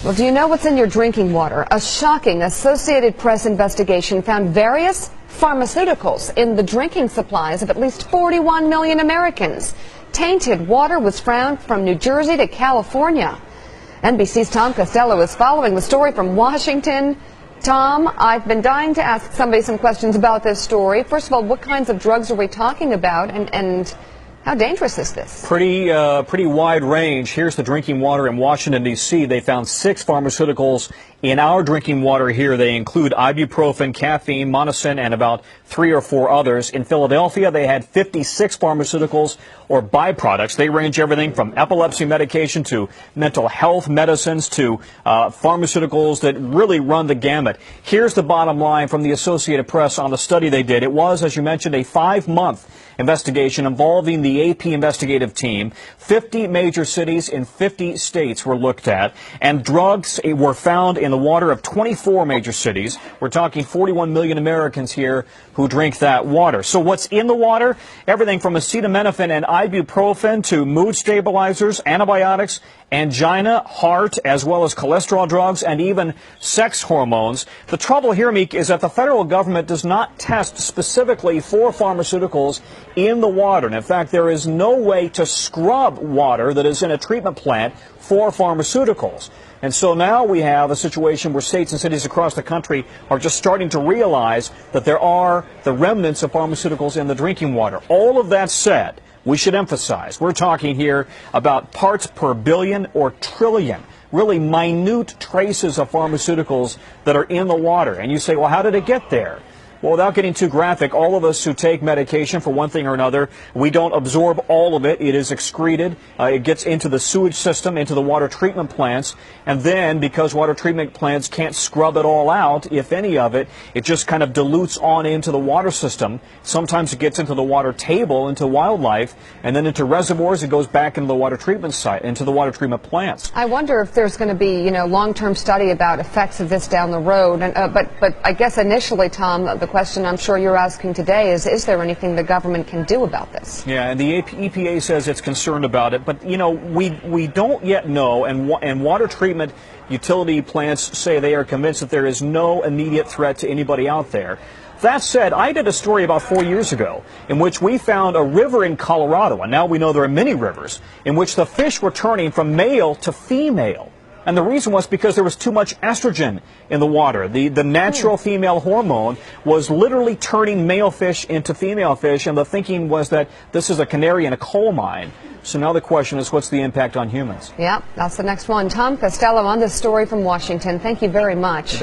Well, do you know what's in your drinking water? A shocking Associated Press investigation found various pharmaceuticals in the drinking supplies of at least 41 million Americans. Tainted water was found from New Jersey to California. NBC's Tom Costello is following the story from Washington. Tom, I've been dying to ask somebody some questions about this story. First of all, what kinds of drugs are we talking about, and how dangerous is this? Pretty wide range. Here's the drinking water in Washington, D.C. They found 6 pharmaceuticals in our drinking water here. They include ibuprofen, caffeine, monocin, and about 3 or 4 others. In Philadelphia, they had 56 pharmaceuticals or byproducts. They range everything from epilepsy medication to mental health medicines to pharmaceuticals that really run the gamut. Here's the bottom line from the Associated Press on the study they did. It was, as you mentioned, a 5-month investigation involving the AP investigative team. 50 major cities in 50 states were looked at, and drugs were found in the water of 24 major cities. We're talking 41 million Americans here who drink that water. So what's in the water? Everything from acetaminophen and ibuprofen to mood stabilizers, antibiotics, angina, heart, as well as cholesterol drugs, and even sex hormones. The trouble here, Meek, is that the federal government does not test specifically for pharmaceuticals in the water. And in fact, there is no way to scrub water that is in a treatment plant for pharmaceuticals. And so now we have a situation where states and cities across the country are just starting to realize that there are the remnants of pharmaceuticals in the drinking water. All of that said, we should emphasize, we're talking here about parts per billion or trillion, really minute traces of pharmaceuticals that are in the water. And you say, well, how did it get there? Well, without getting too graphic, all of us who take medication for one thing or another, we don't absorb all of it. It is excreted. It gets into the sewage system, into the water treatment plants. And then, because water treatment plants can't scrub it all out, if any of it, it just kind of dilutes on into the water system. Sometimes it gets into the water table, into wildlife, and then into reservoirs. It goes back into the water treatment site, into the water treatment plants. I wonder if there's going to be, long-term study about effects of this down the road. And, but I guess initially, Tom, the question I'm sure you're asking today is there anything the government can do about this? Yeah, and the EPA says it's concerned about it, but we don't yet know, and water treatment utility plants say they are convinced that there is no immediate threat to anybody out there. That said, I did a story about 4 years ago in which we found a river in Colorado, and now we know there are many rivers, in which the fish were turning from male to female. And the reason was because there was too much estrogen in the water. The natural female hormone was literally turning male fish into female fish, and the thinking was that this is a canary in a coal mine. So now the question is, what's the impact on humans? Yeah, that's the next one. Tom Costello on this story from Washington. Thank you very much.